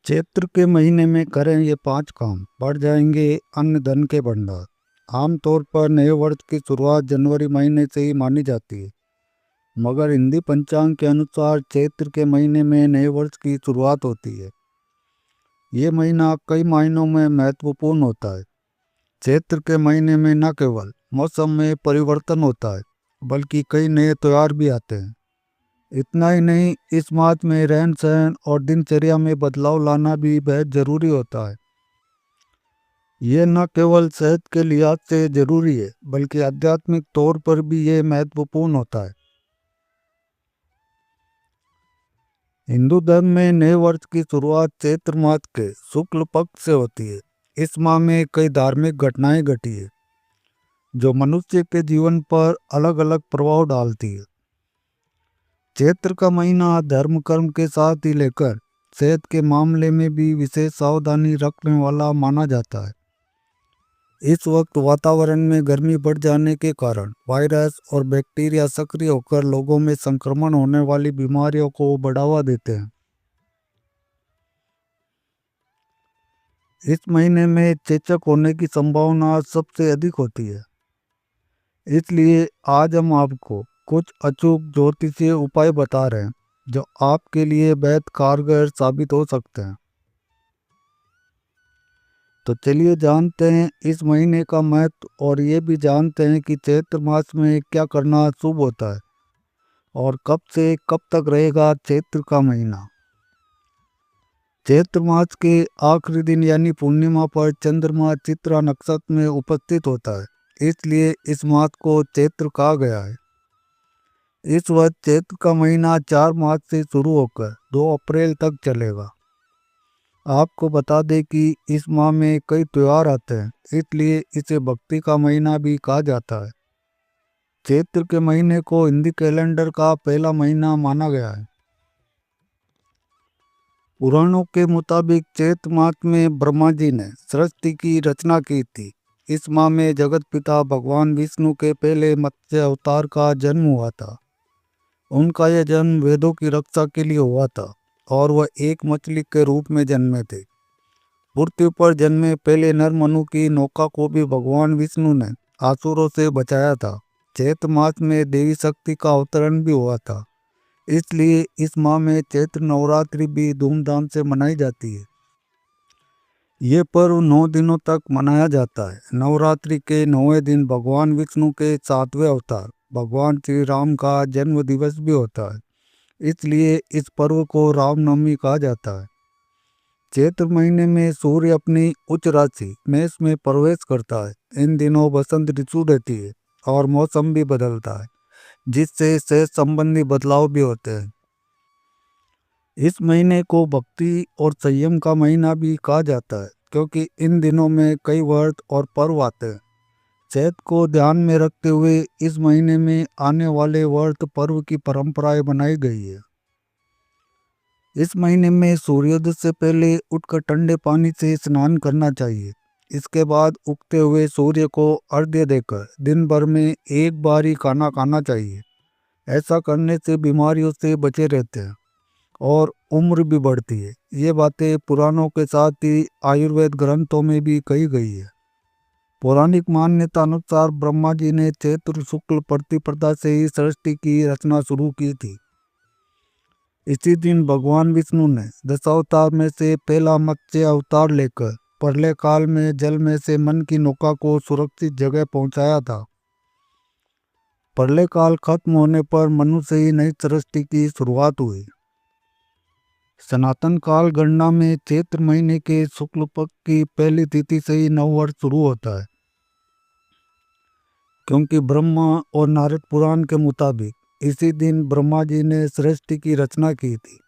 चैत्र के महीने में करें ये 5 काम, बढ़ जाएंगे अन्न धन के भंडार। आमतौर पर नए वर्ष की शुरुआत जनवरी महीने से ही मानी जाती है, मगर हिंदी पंचांग के अनुसार चैत्र के महीने में नए वर्ष की शुरुआत होती है। ये महीना कई मायनों में महत्वपूर्ण होता है। चैत्र के महीने में न केवल मौसम में परिवर्तन होता है, बल्कि कई नए त्योहार भी आते हैं। इतना ही नहीं, इस माह में रहन सहन और दिनचर्या में बदलाव लाना भी बेहद जरूरी होता है। ये न केवल सेहत के लिहाज से जरूरी है, बल्कि आध्यात्मिक तौर पर भी ये महत्वपूर्ण होता है। हिंदू धर्म में नए वर्ष की शुरुआत चैत्र मास के शुक्ल पक्ष से होती है। इस माह में कई धार्मिक घटनाएं घटी है, जो मनुष्य के जीवन पर अलग अलग प्रभाव डालती है। चैत्र का महीना धर्म कर्म के साथ ही लेकर सेहत के मामले में भी विशेष सावधानी रखने वाला माना जाता है। इस वक्त वातावरण में गर्मी बढ़ जाने के कारण वायरस और बैक्टीरिया सक्रिय होकर लोगों में संक्रमण होने वाली बीमारियों को बढ़ावा देते हैं। इस महीने में चेचक होने की संभावना सबसे अधिक होती है। इसलिए आज हम आपको कुछ अचूक ज्योतिषीय उपाय बता रहे हैं, जो आपके लिए बेहद कारगर साबित हो सकते हैं। तो चलिए जानते हैं इस महीने का महत्व, और ये भी जानते हैं कि चैत्र मास में क्या करना शुभ होता है और कब से कब तक रहेगा चैत्र का महीना। चैत्र मास के आखिरी दिन यानी पूर्णिमा पर चंद्रमा चित्रा नक्षत्र में उपस्थित होता है, इसलिए इस मास को चैत्र कहा गया है। इस वर्ष चैत्र का महीना 4 मार्च से शुरू होकर 2 अप्रैल तक चलेगा। आपको बता दें कि इस माह में कई त्योहार आते हैं, इसलिए इसे भक्ति का महीना भी कहा जाता है। चैत्र के महीने को हिंदी कैलेंडर का पहला महीना माना गया है। पुराणों के मुताबिक चैत्र मास में ब्रह्मा जी ने सृष्टि की रचना की थी। इस माह में जगत पिता भगवान विष्णु के पहले मत्स्य अवतार का जन्म हुआ था। उनका यह जन्म वेदों की रक्षा के लिए हुआ था और वह एक मछली के रूप में जन्मे थे। पृथ्वी पर जन्मे पहले नर मनु की नौका को भी भगवान विष्णु ने असुरों से बचाया था। चैत्र मास में देवी शक्ति का अवतरण भी हुआ था, इसलिए इस माह में चैत्र नवरात्रि भी धूमधाम से मनाई जाती है। ये पर्व 9 दिनों तक मनाया जाता है। नवरात्रि के 9वें दिन भगवान विष्णु के 7वें अवतार भगवान श्री राम का जन्म दिवस भी होता है, इसलिए इस पर्व को रामनवमी कहा जाता है। चैत्र महीने में सूर्य अपनी उच्च राशि मेष में प्रवेश करता है। इन दिनों बसंत ऋतु रहती है और मौसम भी बदलता है, जिससे सेहत संबंधी बदलाव भी होते हैं। इस महीने को भक्ति और संयम का महीना भी कहा जाता है, क्योंकि इन दिनों में कई व्रत और पर्व आते हैं। सेहत को ध्यान में रखते हुए इस महीने में आने वाले व्रत पर्व की परंपराएं बनाई गई है। इस महीने में सूर्योदय से पहले उठकर ठंडे पानी से स्नान करना चाहिए। इसके बाद उगते हुए सूर्य को अर्घ्य देकर दिन भर में एक बार ही खाना खाना चाहिए। ऐसा करने से बीमारियों से बचे रहते हैं और उम्र भी बढ़ती है। ये बातें पुराणों के साथ ही आयुर्वेद ग्रंथों में भी कही गई है। पौराणिक मान्यता अनुसार ब्रह्मा जी ने चैत्र शुक्ल प्रतिपदा से ही सृष्टि की रचना शुरू की थी। इसी दिन भगवान विष्णु ने दशावतार में से पहला मत्स्य अवतार लेकर प्रलय काल में जल में से मन की नौका को सुरक्षित जगह पहुंचाया था। प्रलय काल खत्म होने पर मनुष्य से ही नई सृष्टि की शुरुआत हुई। सनातन काल गणना में चैत्र महीने के शुक्ल पक्ष की पहली तिथि से ही नववर्ष शुरू होता है, क्योंकि ब्रह्मा और नारद पुराण के मुताबिक इसी दिन ब्रह्मा जी ने सृष्टि की रचना की थी।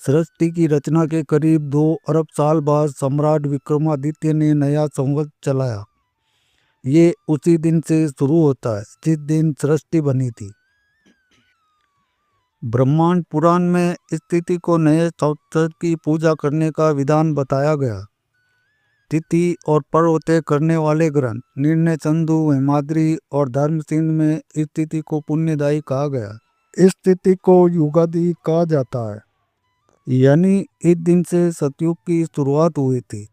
सृष्टि की रचना के करीब 2 अरब साल बाद सम्राट विक्रमादित्य ने नया संवत चलाया। ये उसी दिन से शुरू होता है जिस दिन सृष्टि बनी थी। ब्रह्मांड पुराण में इस तिथि को नए संवत्सर की पूजा करने का विधान बताया गया। तिथि और पर्व तय करने वाले ग्रंथ निर्णय चंदू, हेमाद्री और धर्म सिंह में इस तिथि को पुण्यदायी कहा गया। इस तिथि को युगादि कहा जाता है। यानी इस दिन से सतयुग की शुरुआत हुई थी।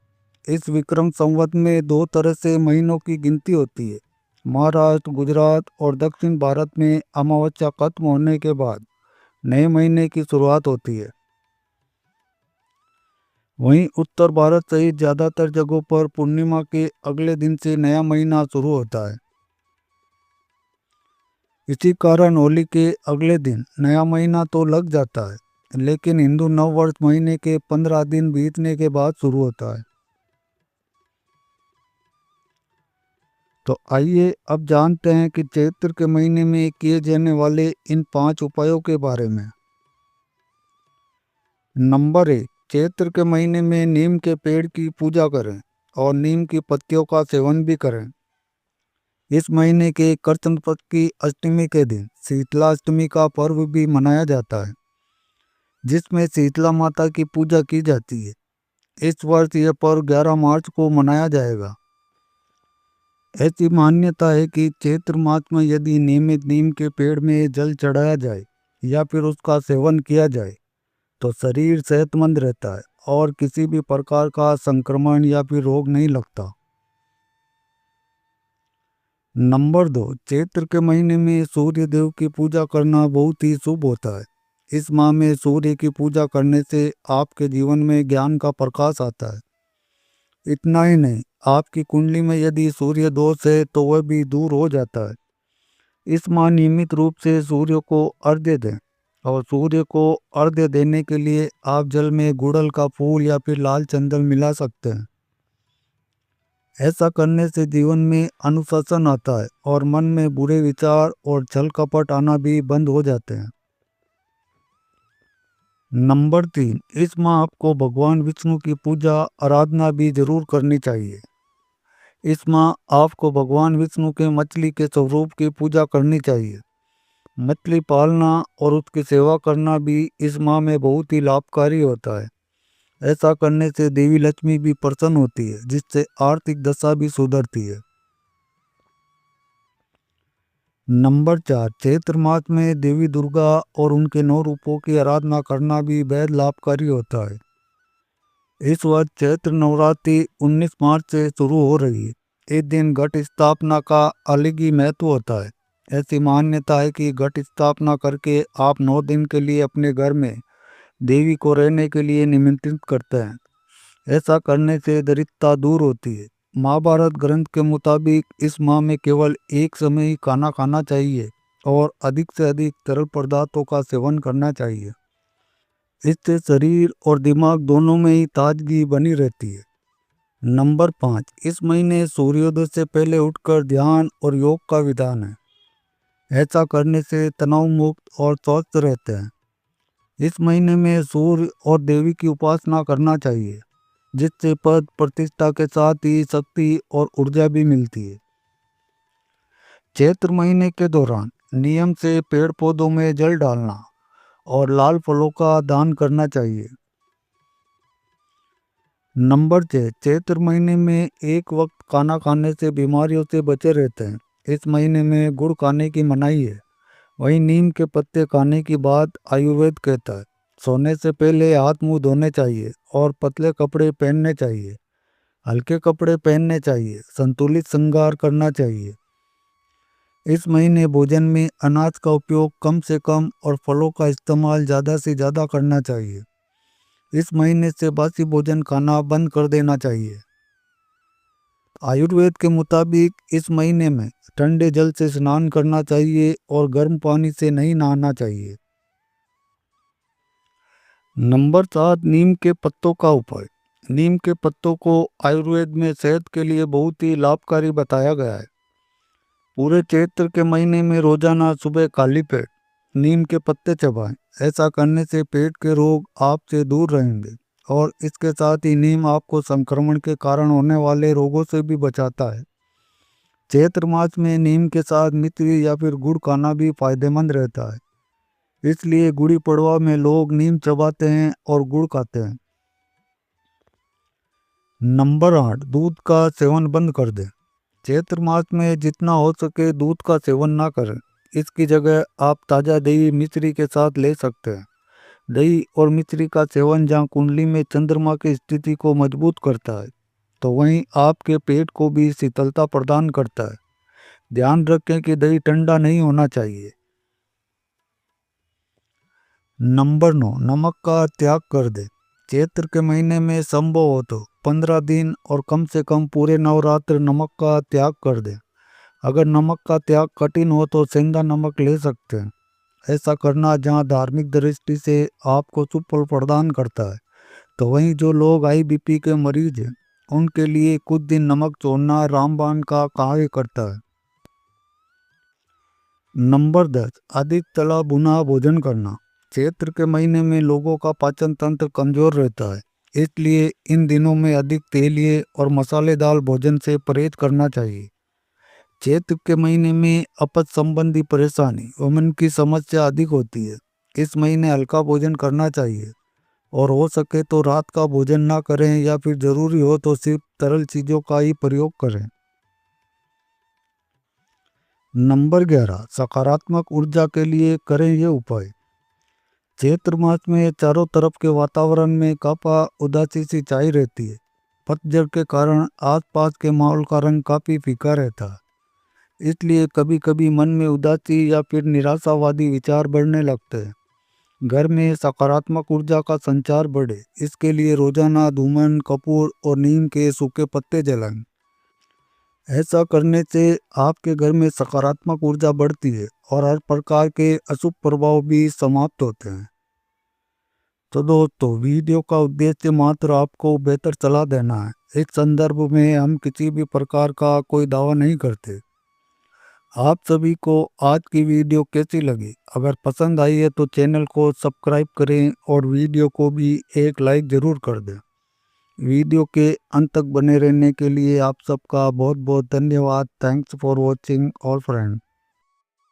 इस विक्रम संवत में दो तरह से महीनों की गिनती होती है। महाराष्ट्र, गुजरात और दक्षिण भारत में अमावस्या खत्म होने के बाद नए महीने की शुरुआत होती है। वहीं उत्तर भारत सहित ज़्यादातर जगहों पर पूर्णिमा के अगले दिन से नया महीना शुरू होता है। इसी कारण होली के अगले दिन नया महीना तो लग जाता है, लेकिन हिंदू नववर्ष महीने के 15 दिन बीतने के बाद शुरू होता है। तो आइए अब जानते हैं कि चैत्र के महीने में किए जाने वाले इन 5 उपायों के बारे में। नंबर 1, चैत्र के महीने में नीम के पेड़ की पूजा करें और नीम की पत्तियों का सेवन भी करें। इस महीने के कृष्ण पक्ष की अष्टमी के दिन शीतला अष्टमी का पर्व भी मनाया जाता है, जिसमें शीतला माता की पूजा की जाती है। इस वर्ष यह पर्व 11 मार्च को मनाया जाएगा। ऐसी मान्यता है कि चैत्र मास में यदि नियमित नीम के पेड़ में जल चढ़ाया जाए या फिर उसका सेवन किया जाए तो शरीर सेहतमंद रहता है और किसी भी प्रकार का संक्रमण या फिर रोग नहीं लगता। नंबर 2, चैत्र के महीने में सूर्य देव की पूजा करना बहुत ही शुभ होता है। इस माह में सूर्य की पूजा करने से आपके जीवन में ज्ञान का प्रकाश आता है। इतना ही नहीं, आपकी कुंडली में यदि सूर्य दोष है तो वह भी दूर हो जाता है। इस माह नियमित रूप से सूर्य को अर्घ्य दें और सूर्य को अर्घ्य देने के लिए आप जल में गुड़हल का फूल या फिर लाल चंदन मिला सकते हैं। ऐसा करने से जीवन में अनुशासन आता है और मन में बुरे विचार और छल कपट आना भी बंद हो जाते हैं। नंबर 3, इस माह आपको भगवान विष्णु की पूजा आराधना भी जरूर करनी चाहिए। इस माह आपको भगवान विष्णु के मछली के स्वरूप की पूजा करनी चाहिए। मछली पालना और उसकी सेवा करना भी इस माह में बहुत ही लाभकारी होता है। ऐसा करने से देवी लक्ष्मी भी प्रसन्न होती है, जिससे आर्थिक दशा भी सुधरती है। नंबर 4, चैत्र मास में देवी दुर्गा और उनके 9 रूपों की आराधना करना भी बेहद लाभकारी होता है। इस वर्ष चैत्र नवरात्रि 19 मार्च से शुरू हो रही है। इस दिन घट स्थापना का अलग ही महत्व होता है। ऐसी मान्यता है कि घट स्थापना करके आप 9 दिन के लिए अपने घर में देवी को रहने के लिए निमंत्रित करते हैं। ऐसा करने से दरिद्रता दूर होती है। महाभारत ग्रंथ के मुताबिक इस माह में केवल एक समय ही खाना खाना चाहिए और अधिक से अधिक तरल पदार्थों का सेवन करना चाहिए। इससे शरीर और दिमाग दोनों में ही ताजगी बनी रहती है। नंबर 5, इस महीने सूर्योदय से पहले उठकर ध्यान और योग का विधान है। ऐसा करने से तनाव मुक्त और स्वस्थ रहते हैं। इस महीने में सूर्य और देवी की उपासना करना चाहिए, जिससे पद प्रतिष्ठा के साथ ही शक्ति और ऊर्जा भी मिलती है। चैत्र महीने के दौरान नियम से पेड़ पौधों में जल डालना और लाल फलों का दान करना चाहिए। नंबर 6, चैत्र महीने में एक वक्त खाना खाने से बीमारियों से बचे रहते हैं। इस महीने में गुड़ खाने की मनाही है। वहीं नीम के पत्ते खाने की बात आयुर्वेद कहता है। सोने से पहले हाथ मुंह धोने चाहिए और पतले कपड़े पहनने चाहिए। हल्के कपड़े पहनने चाहिए। संतुलित श्रृंगार करना चाहिए। इस महीने भोजन में अनाज का उपयोग कम से कम और फलों का इस्तेमाल ज़्यादा से ज़्यादा करना चाहिए। इस महीने से बासी भोजन खाना बंद कर देना चाहिए। आयुर्वेद के मुताबिक इस महीने में ठंडे जल से स्नान करना चाहिए और गर्म पानी से नहीं नहाना चाहिए। नंबर 7, नीम के पत्तों का उपाय। नीम के पत्तों को आयुर्वेद में सेहत के लिए बहुत ही लाभकारी बताया गया है। पूरे चैत्र के महीने में रोजाना सुबह खाली पेट नीम के पत्ते चबाएं। ऐसा करने से पेट के रोग आपसे दूर रहेंगे और इसके साथ ही नीम आपको संक्रमण के कारण होने वाले रोगों से भी बचाता है। चैत्र मास में नीम के साथ मिश्री या फिर गुड़ खाना भी फायदेमंद रहता है। इसलिए गुड़ी पड़वा में लोग नीम चबाते हैं और गुड़ खाते हैं। नंबर 8, दूध का सेवन बंद कर दें। चैत्र मास में जितना हो सके दूध का सेवन ना करें। इसकी जगह आप ताज़ा दही मिश्री के साथ ले सकते हैं। दही और मिश्री का सेवन जहाँ कुंडली में चंद्रमा की स्थिति को मजबूत करता है, तो वहीं आपके पेट को भी शीतलता प्रदान करता है। ध्यान रखें कि दही ठंडा नहीं होना चाहिए। नंबर 9, नमक का त्याग कर दें। चैत्र के महीने में संभव हो तो 15 दिन और कम से कम पूरे नवरात्र नमक का त्याग कर दें। अगर नमक का त्याग कठिन हो तो सेंधा नमक ले सकते हैं। ऐसा करना जहां धार्मिक दृष्टि से आपको शुभ फल प्रदान करता है, तो वहीं जो लोग IBP के मरीज हैं उनके लिए कुछ दिन नमक छोड़ना रामबाण का कार्य करता है। नंबर 10, अधिक तला भुना भोजन करना। चैत्र के महीने में लोगों का पाचन तंत्र कमजोर रहता है, इसलिए इन दिनों में अधिक तेलीय और मसालेदार भोजन से परहेज करना चाहिए। चैत्र के महीने में अपच संबंधी परेशानी और मन की समस्या अधिक होती है। इस महीने हल्का भोजन करना चाहिए और हो सके तो रात का भोजन ना करें या फिर जरूरी हो तो सिर्फ तरल चीजों का ही प्रयोग करें। नंबर 11, सकारात्मक ऊर्जा के लिए करें ये उपाय। चैत्र मास में चारों तरफ के वातावरण में काफा उदासी सी छाई रहती है। पतझड़ के कारण आसपास के माहौल का रंग काफी फीका रहता है, इसलिए कभी कभी मन में उदासी या फिर निराशावादी विचार बढ़ने लगते हैं। घर में सकारात्मक ऊर्जा का संचार बढ़े, इसके लिए रोजाना धूमन, कपूर और नीम के सूखे पत्ते जलाएं। ऐसा करने से आपके घर में सकारात्मक ऊर्जा बढ़ती है और हर प्रकार के अशुभ प्रभाव भी समाप्त होते हैं। तो दोस्तों, वीडियो का उद्देश्य मात्र आपको बेहतर सलाह देना है। इस संदर्भ में हम किसी भी प्रकार का कोई दावा नहीं करते। आप सभी को आज की वीडियो कैसी लगी? अगर पसंद आई है तो चैनल को सब्सक्राइब करें और वीडियो को भी एक लाइक ज़रूर कर दें। वीडियो के अंत तक बने रहने के लिए आप सबका बहुत बहुत धन्यवाद। Thanks for watching all friend.